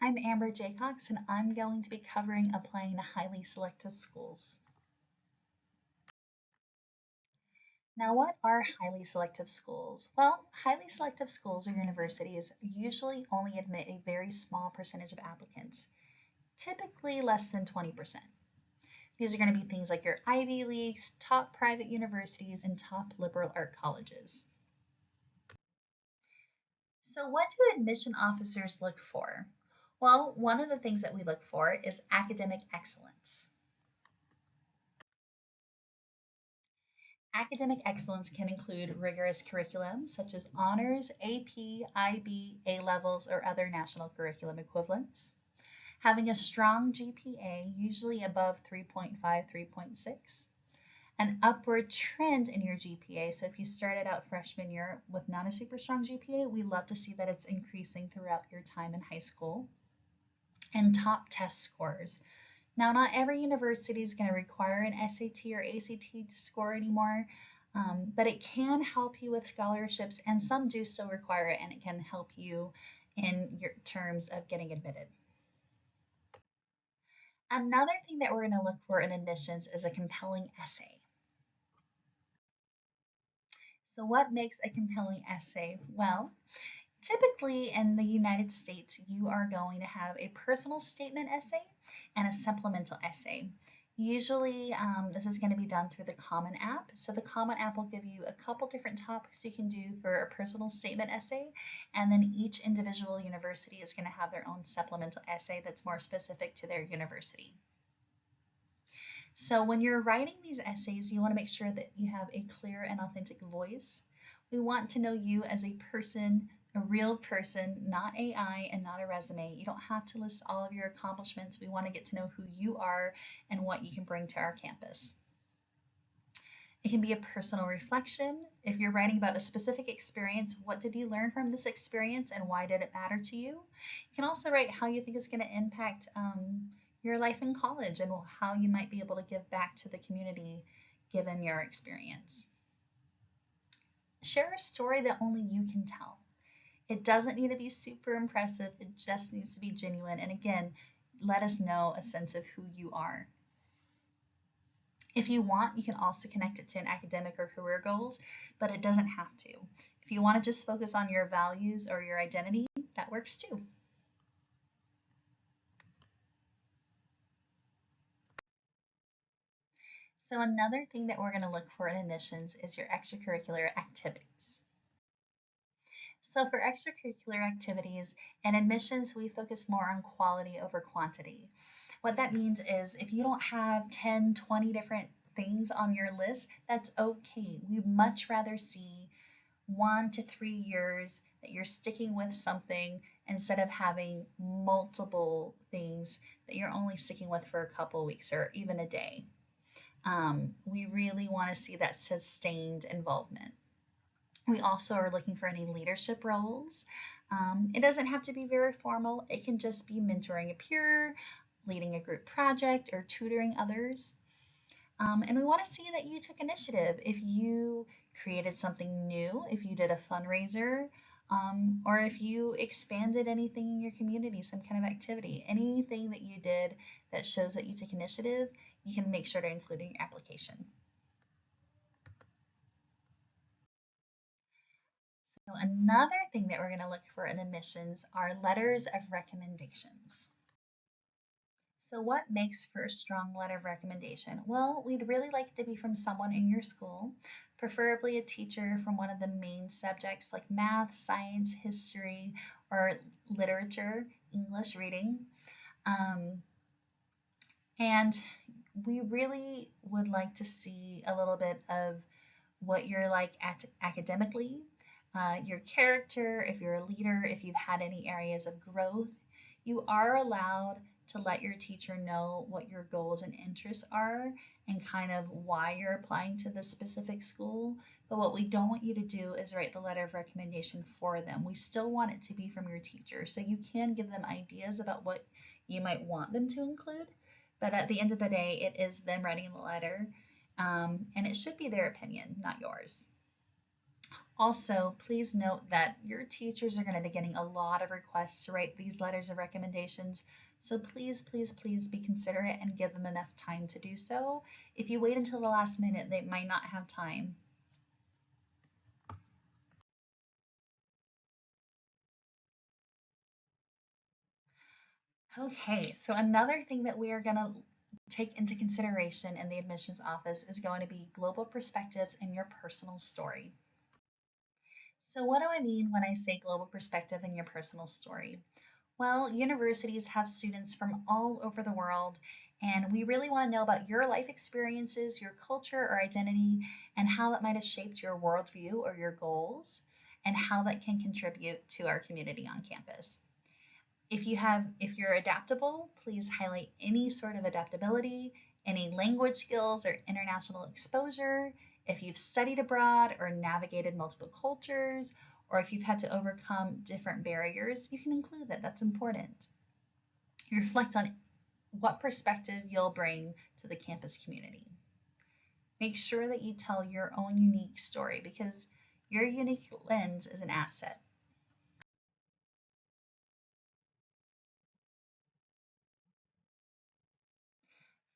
I'm Amber Jaycox, and I'm going to be covering applying to highly selective schools. Now, what are highly selective schools? Well, highly selective schools or universities usually only admit a very small percentage of applicants, typically less than 20%. These are going to be things like your Ivy Leagues, top private universities, and top liberal art colleges. So, what do admission officers look for? Well, one of the things that we look for is academic excellence. Academic excellence can include rigorous curriculum such as honors, AP, IB, A levels, or other national curriculum equivalents. Having a strong GPA, usually above 3.5, 3.6. An upward trend in your GPA. So if you started out freshman year with not a super strong GPA, we love to see that it's increasing throughout your time in high school. And top test scores. Now, not every university is going to require an SAT or ACT score anymore, but it can help you with scholarships, and some do still require it, and it can help you in your terms of getting admitted. Another thing that we're going to look for in admissions is a compelling essay. So what makes a compelling essay? Well, typically in the United States, you are going to have a personal statement essay and a supplemental essay. Usually, this is going to be done through the Common App. So the Common App will give you a couple different topics you can do for a personal statement essay, and then each individual university is going to have their own supplemental essay that's more specific to their university. So when you're writing these essays, you want to make sure that you have a clear and authentic voice. We want to know you as a person, a real person, not AI and not a resume. You don't have to list all of your accomplishments. We want to get to know who you are and what you can bring to our campus. It can be a personal reflection. If you're writing about a specific experience, what did you learn from this experience and why did it matter to you? You can also write how you think it's going to impact your life in college and how you might be able to give back to the community given your experience. Share a story that only you can tell. It doesn't need to be super impressive, it just needs to be genuine. And again, let us know a sense of who you are. If you want, you can also connect it to an academic or career goals, but it doesn't have to. If you want to just focus on your values or your identity, that works too. So another thing that we're going to look for in admissions is your extracurricular activities. So for extracurricular activities and admissions, we focus more on quality over quantity. What that means is if you don't have 10, 20 different things on your list, that's okay. We'd much rather see 1 to 3 years that you're sticking with something instead of having multiple things that you're only sticking with for a couple of weeks or even a day. We really want to see that sustained involvement. We also are looking for any leadership roles. It doesn't have to be very formal. It can just be mentoring a peer, leading a group project, or tutoring others. And we want to see that you took initiative. If you created something new, if you did a fundraiser, or if you expanded anything in your community, some kind of activity, anything that you did that shows that you took initiative, you can make sure to include in your application. So another thing that we're going to look for in admissions are letters of recommendations. So what makes for a strong letter of recommendation? Well, we'd really like it to be from someone in your school, preferably a teacher from one of the main subjects like math, science, history, or literature, English reading. And we really would like to see a little bit of what you're like academically, your character, if you're a leader, if you've had any areas of growth. You are allowed to let your teacher know what your goals and interests are and kind of why you're applying to this specific school. But what we don't want you to do is write the letter of recommendation for them. We still want it to be from your teacher. So you can give them ideas about what you might want them to include. But at the end of the day, it is them writing the letter, and it should be their opinion, not yours. Also, please note that your teachers are going to be getting a lot of requests to write these letters of recommendations. So please, please, please be considerate and give them enough time to do so. If you wait until the last minute, they might not have time. Okay, so another thing that we are going to take into consideration in the admissions office is going to be global perspectives and your personal story. So what do I mean when I say global perspective and your personal story? Well, universities have students from all over the world, and we really want to know about your life experiences, your culture or identity, and how that might have shaped your worldview or your goals, and how that can contribute to our community on campus. If you're adaptable, please highlight any sort of adaptability, any language skills or international exposure. If you've studied abroad or navigated multiple cultures, or if you've had to overcome different barriers, you can include that. That's important. You reflect on what perspective you'll bring to the campus community. Make sure that you tell your own unique story because your unique lens is an asset.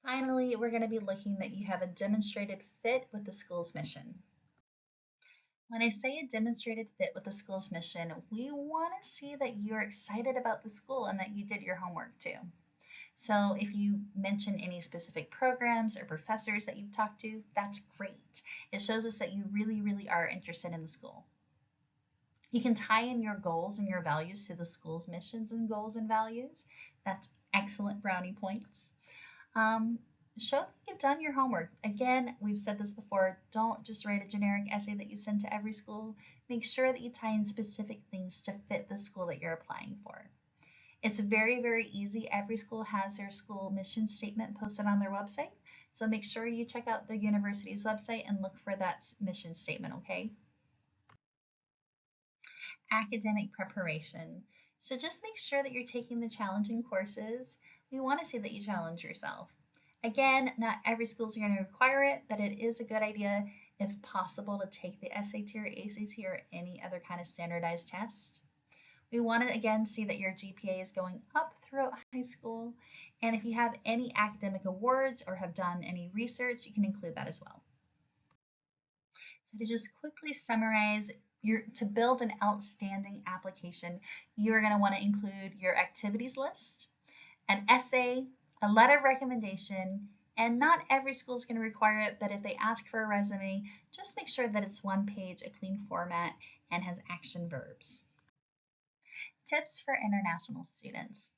Finally, we're going to be looking that you have a demonstrated fit with the school's mission. When I say a demonstrated fit with the school's mission, we want to see that you're excited about the school and that you did your homework too. So if you mention any specific programs or professors that you've talked to, that's great. It shows us that you really, really are interested in the school. You can tie in your goals and your values to the school's missions and goals and values. That's excellent brownie points. Um, Show that you've done your homework. Again, we've said this before, don't just write a generic essay that you send to every school. Make sure that you tie in specific things to fit the school that you're applying for. It's very, very easy. Every school has their school mission statement posted on their website. So make sure you check out the university's website and look for that mission statement, okay? Academic preparation. So just make sure that you're taking the challenging courses. We want to see that you challenge yourself. Again, not every school is going to require it, but it is a good idea, if possible, to take the SAT or ACT or any other kind of standardized test. We want to again see that your GPA is going up throughout high school, and if you have any academic awards or have done any research, you can include that as well. So to just quickly summarize, to build an outstanding application, you are going to want to include your activities list, an essay, a letter of recommendation, and not every school is going to require it, but if they ask for a resume, just make sure that it's one page, a clean format, and has action verbs. Tips for international students.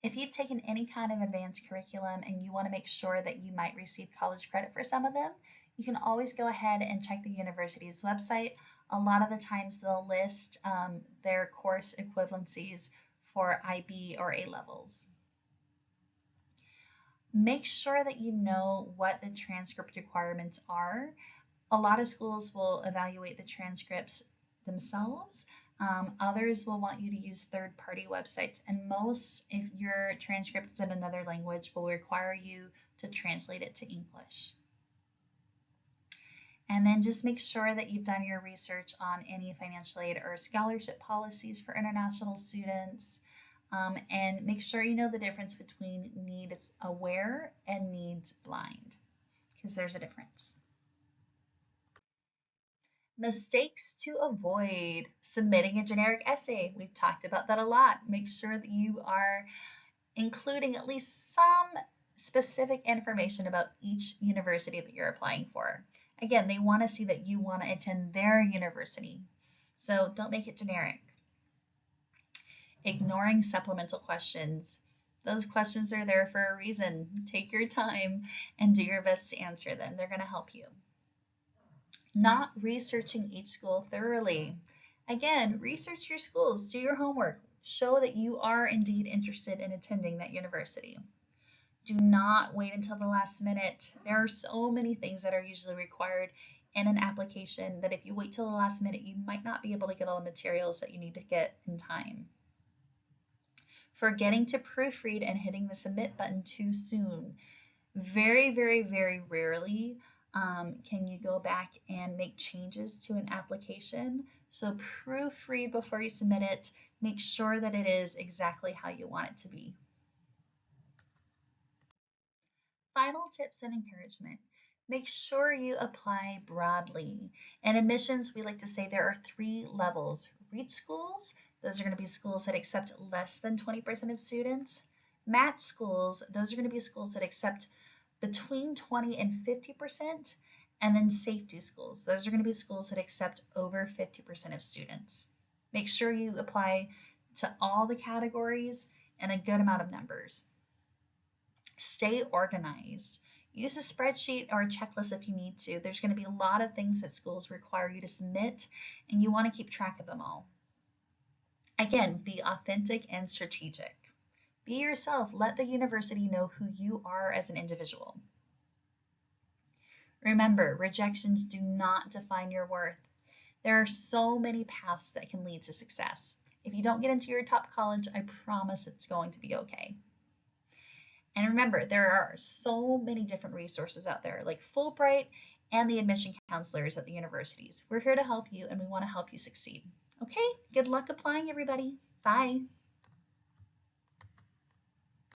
If you've taken any kind of advanced curriculum and you want to make sure that you might receive college credit for some of them, you can always go ahead and check the university's website. A lot of the times they'll list their course equivalencies for IB or A levels. Make sure that you know what the transcript requirements are. A lot of schools will evaluate the transcripts themselves. Others will want you to use third-party websites, and most, if your transcript is in another language, will require you to translate it to English. And then just make sure that you've done your research on any financial aid or scholarship policies for international students. And make sure you know the difference between needs aware and needs blind, because there's a difference. Mistakes to avoid. Submitting a generic essay. We've talked about that a lot. Make sure that you are including at least some specific information about each university that you're applying for. Again, they want to see that you want to attend their university. So don't make it generic. Ignoring supplemental questions. Those questions are there for a reason. Take your time and do your best to answer them. They're going to help you. Not researching each school thoroughly. Again, research your schools, do your homework, show that you are indeed interested in attending that university. Do not wait until the last minute. There are so many things that are usually required in an application that if you wait till the last minute, you might not be able to get all the materials that you need to get in time. Forgetting to proofread and hitting the submit button too soon. Very, very, very rarely Can you go back and make changes to an application? So proofread before you submit it. Make sure that it is exactly how you want it to be. Final tips and encouragement. Make sure you apply broadly. In admissions, we like to say there are 3 levels. REACH schools, those are going to be schools that accept less than 20% of students. MATCH schools, those are going to be schools that accept between 20 and 50%. And then safety schools, those are going to be schools that accept over 50% of students. Make sure you apply to all the categories and a good amount of numbers. Stay organized. Use a spreadsheet or a checklist if you need to. There's going to be a lot of things that schools require you to submit, and you want to keep track of them all. Again, be authentic and strategic. Be yourself. Let the university know who you are as an individual. Remember, rejections do not define your worth. There are so many paths that can lead to success. If you don't get into your top college, I promise it's going to be okay. And remember, there are so many different resources out there, like Fulbright and the admission counselors at the universities. We're here to help you, and we want to help you succeed. Okay, good luck applying, everybody. Bye.